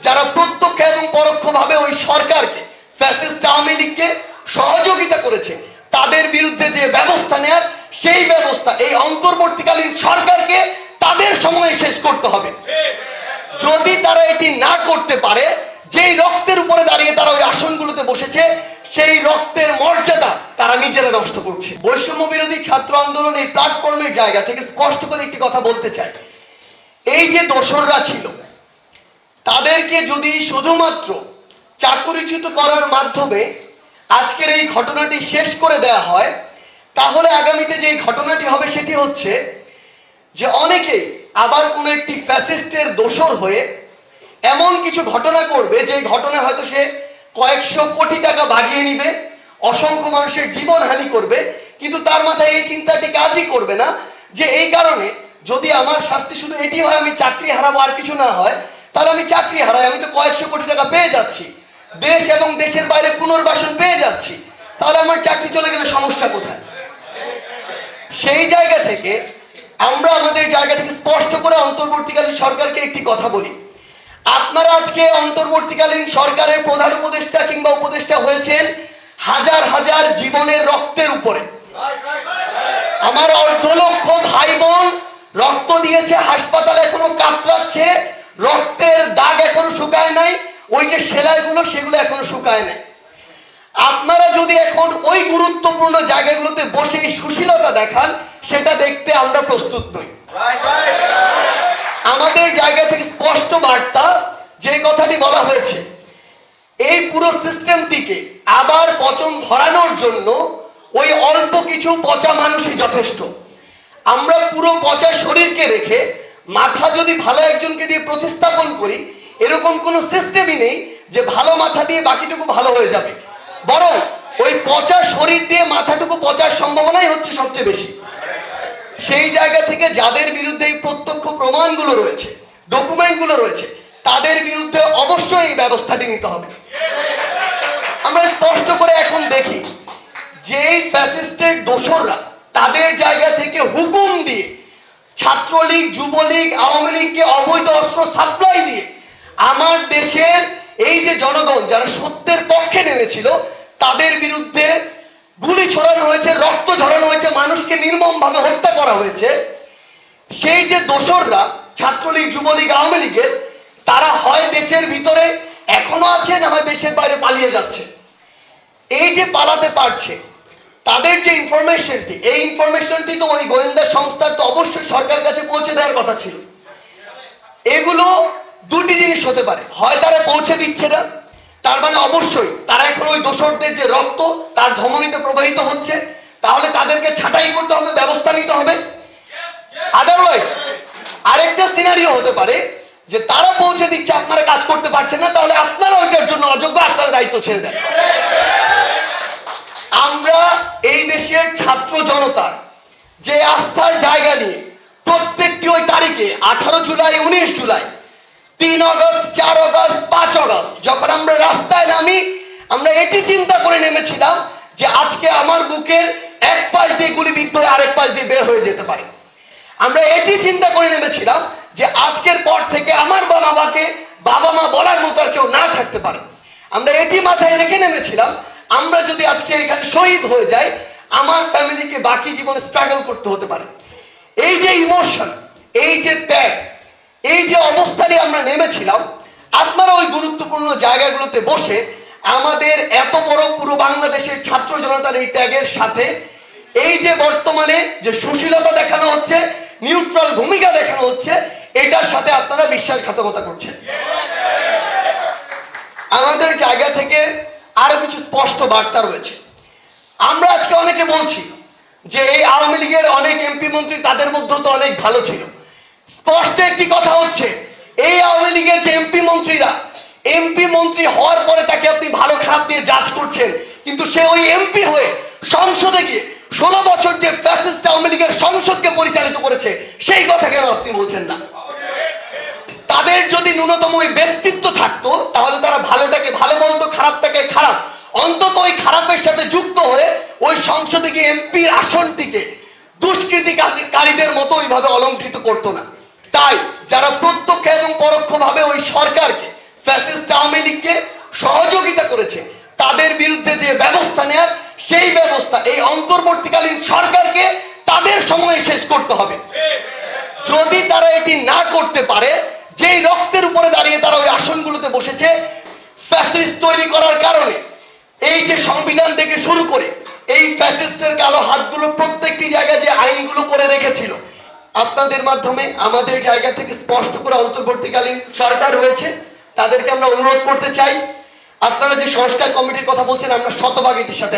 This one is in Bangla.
যারা প্রত্যক্ষ এবং পরোক্ষভাবে ওই সরকারকে, ফ্যাসিস্ট আওয়ামী লীগকে সহযোগিতা করেছে, তাদের বিরুদ্ধে যে ব্যবস্থা নেয়ার, সেই ব্যবস্থা এই অন্তর্বর্তীকালীন সরকারকে তাদের সময়ে শেষ করতে হবে। যদি তারা এটি না করতে পারে, যেই রক্তের উপরে দাঁড়িয়ে তারা ওই আসনগুলোতে বসেছে, সেই রক্তের মর্যাদা তারা নিজেরা নষ্ট করছে। বৈষম্য বিরোধী ছাত্র আন্দোলন এই প্ল্যাটফর্মের জায়গা থেকে স্পষ্ট করে একটি কথা বলতে চাই, এই যে দোসররা ছিল, তাদেরকে যদি শুধুমাত্র চাকরিচ্যুত করার মাধ্যমে আজকের এই ঘটনাটি শেষ করে দেয়া হয়, তাহলে আগামীতে যে ঘটনাটি হবে সেটি হচ্ছে যে অনেকেই আবার কোনো একটি ফ্যাসিস্টের দোসর হয়ে এমন কিছু ঘটনা করবে, যে ঘটনা হয়তো সে কয়েকশো কোটি টাকা বাগিয়ে নিবে, অসংখ্য মানুষের জীবনহানি করবে, কিন্তু তার মাথায় এই চিন্তাটি কাজই করবে না যে এই কারণে যদি আমার শাস্তি শুধু এটি হয় আমি চাকরি হারাবো আর কিছু না হয়, তাহলে আমি চাকরি হারাই, আমি তো কয়েকশো কোটি টাকা পেয়ে যাচ্ছি, দেশ এবং দেশের বাইরে পুনর্বাসন পেয়ে যাচ্ছি, তাহলে আমার চাকরি চলে গেলে সমস্যা কোথায়? সেই জায়গা থেকে আমরা আমাদের জায়গা থেকে স্পষ্ট করে অন্তর্বর্তীকালীন সরকারকে একটি কথা বলি, আপনারা আজকে অন্তর্বর্তীকালীন সরকারের প্রধান উপদেষ্টা কিংবা উপদেষ্টা হয়েছেন হাজার হাজার জীবনের রক্তের উপরে। আমার অর্ধ লক্ষ ভাই বোন রক্ত দিয়েছে, হাসপাতালে এখনো কাতরাচ্ছে, রক্তের দাগ এখনো শুকায় নাই, ওই যে সেলাইগুলো সেগুলো এখনো শুকায় নাই। আপনারা যদি এখন ওই গুরুত্বপূর্ণ জায়গাগুলোতে বসে এই সুশীলতা দেখান, সেটা দেখতে আমরা প্রস্তুত নই। আমাদের জায়গা থেকে স্পষ্ট বার্তা, যে কথাটি বলা হয়েছে, এই পুরো সিস্টেমটিকে আবার পচন ধরানোর জন্য ওই অল্প কিছু পচা মানুষই যথেষ্ট। আমরা পুরো পচা শরীরকে রেখে মাথা যদি ভালো একজনকে দিয়ে প্রতিস্থাপন করি, এরকম কোনো সিস্টেমই নেই যে ভালো মাথা দিয়ে বাকিটুকু ভালো হয়ে যাবে, বরং ওই পচা শরীর দিয়ে মাথাটুকু পচার সম্ভাবনাই হচ্ছে সবচেয়ে বেশি। সেই জায়গা থেকে যাদের বিরুদ্ধে এই প্রত্যক্ষ প্রমাণগুলো রয়েছে, ডকুমেন্টগুলো রয়েছে, তাদের বিরুদ্ধে অবশ্যই এই ব্যবস্থাটি নিতে হবে। আমরা স্পষ্ট করে এখন দেখি যে ফ্যাসিস্টের দোসররা তাদের জায়গা থেকে হুকুম দিয়ে ছাত্রলীগ, যুবলীগ, আওয়ামী লীগকে অবৈধ অস্ত্র সাপ্লাই দিয়ে আমার দেশের এই যে জনগণ যারা সত্যের পক্ষে নেমেছিল, তাদের বিরুদ্ধে গুলি ছড়ানো হয়েছে, রক্ত ঝরানো হয়েছে, মানুষকে নির্মমভাবে হত্যা করা হয়েছে। সেই যে দোসররা ছাত্রলীগ, যুবলীগ, আওয়ামী লীগের, তারা হয় দেশের ভিতরে এখনো আছে, না হয় দেশের বাইরে পালিয়ে যাচ্ছে। এই যে পালাতে পারছে, তাদের যে ইনফরমেশনটি, এই ইনফরমেশনটি তো ওই গোয়েন্দা সংস্থার তো অবশ্যই সরকার কাছে পৌঁছে দেওয়ার কথা ছিল। এগুলো দুটি জিনিস হতে পারে, হয় তারা পৌঁছে দিচ্ছে না, তার মানে অবশ্যই তারা এখন ওই দোসরদের যে রক্ত তার ধমনীতে প্রবাহিত হচ্ছে, তাহলে তাদেরকে ছাঁটাই করতে হবে, ব্যবস্থা নিতে হবে। আদারওয়াইজ আরেকটা সিনারিও হতে পারে যে তারা পৌঁছে দিচ্ছে, আপনারা কাজ করতে পারছেন না, তাহলে আপনারা ওইটার জন্য অযোগ্য, আপনারা দায়িত্ব ছেড়ে দেন। আমরা এই দেশের ছাত্র জনতার যে আস্থার জায়গা নিয়ে প্রত্যেকটি ওই তারিখে 18 July, 19 July, 3 August, 4 August, 5 August যখন আমরা রাস্তায় নামি, আমরা এটি চিন্তা করে নেমেছিলাম যে আজকে আমার বুকের এক পাশ দিয়ে গুলিবিদ্ধ হয়ে আরেক পাশ দিয়ে বের হয়ে যেতে পারে। আমরা এটি চিন্তা করে নেমেছিলাম যে আজকের পর থেকে আমার বাবা মা বলার মতো আর কেউ না থাকতে পারে। আমরা এটি মাথায় রেখে নেমেছিলাম, আমরা যদি আজকে এখানে শহীদ হয়ে যাই, আমার ফ্যামিলিকে বাকি জীবনে স্ট্রাগল করতে হতে পারে। এই যে ইমোশন, এই যে ত্যাগ, এই যে অবস্থানে আমরা নেমেছিলাম, আপনারা ওই গুরুত্বপূর্ণ জায়গাগুলোতে বসে আমাদের এত বড় পুরো বাংলাদেশের ছাত্র জনতার এই ত্যাগের সাথে এই যে বর্তমানে যে সুশীলতা দেখানো হচ্ছে, নিউট্রাল ভূমিকা দেখানো হচ্ছে, এটার সাথে আপনারা বিশ্বাসঘাতকতা করছেন। আমাদের জায়গা থেকে আরো কিছু স্পষ্ট বার্তা রয়েছে। আমরা আজকে অনেকে বলছি যে এই আওয়ামী লীগের অনেক এমপি মন্ত্রী, তাদের মধ্যে তো অনেক ভালো ছিল। স্পষ্ট একটি কথা হচ্ছে, এই আওয়ামী লীগের যে এমপি মন্ত্রীরা, এমপি মন্ত্রী হওয়ার পরে তাকে আপনি ভালো খারাপ দিয়ে জাজ করছেন, কিন্তু সে ওই এমপি হয়ে সংসদে গিয়ে 16 বছর যে ফ্যাসিস্ট আওয়ামী লীগের সংসদকে পরিচালিত করেছে, সেই কথা কেন আপনি বলছেন না? তাদের যদি ন্যূনতম ওই ব্যক্তিত্ব থাকতো, তাহলে তারা ভালোটাকে ভালো বলতো, খারাপটাকে খারাপ, অন্তত ওই খারাপের সাথে যুক্ত হয়ে ওই সংসদে গিয়ে এমপির আসনটিকে দুষ্কৃতিকারীদের মতো ওইভাবে অলঙ্কৃত করতো না। তাই যারা প্রত্যক্ষ এবং পরোক্ষভাবে ওই সরকারকে ফ্যাসিস্ট আওয়ামী লীগকে সহযোগিতা করেছে তাদের বিরুদ্ধে যে ব্যবস্থা নেয়ার সেই ব্যবস্থা এই অন্তর্বর্তীকালীন সরকারকে তাদের সময়ে শেষ করতে হবে। যদি তারা এটি না করতে পারে, যেই রক্তের উপরে দাঁড়িয়ে তারা ওই আসনগুলোতে বসেছে ফ্যাসিস্ট তৈরি করার কারণে, এই যে সংবিধান থেকে শুরু করে এই ফ্যাসিস্টের কালো হাতগুলো প্রত্যেকটি জায়গায় যে আইনগুলো করে রেখেছিল, আপনাদের মাধ্যমে আমাদের জায়গা থেকে স্পষ্ট করে অন্তর্বর্তীকালীন সরকার হয়েছে তাদেরকে আমরা অনুরোধ করতে চাই, আপনারা যে সংস্কার কমিটির কথা বলছেন আমরা শতভাগ এটির সাথে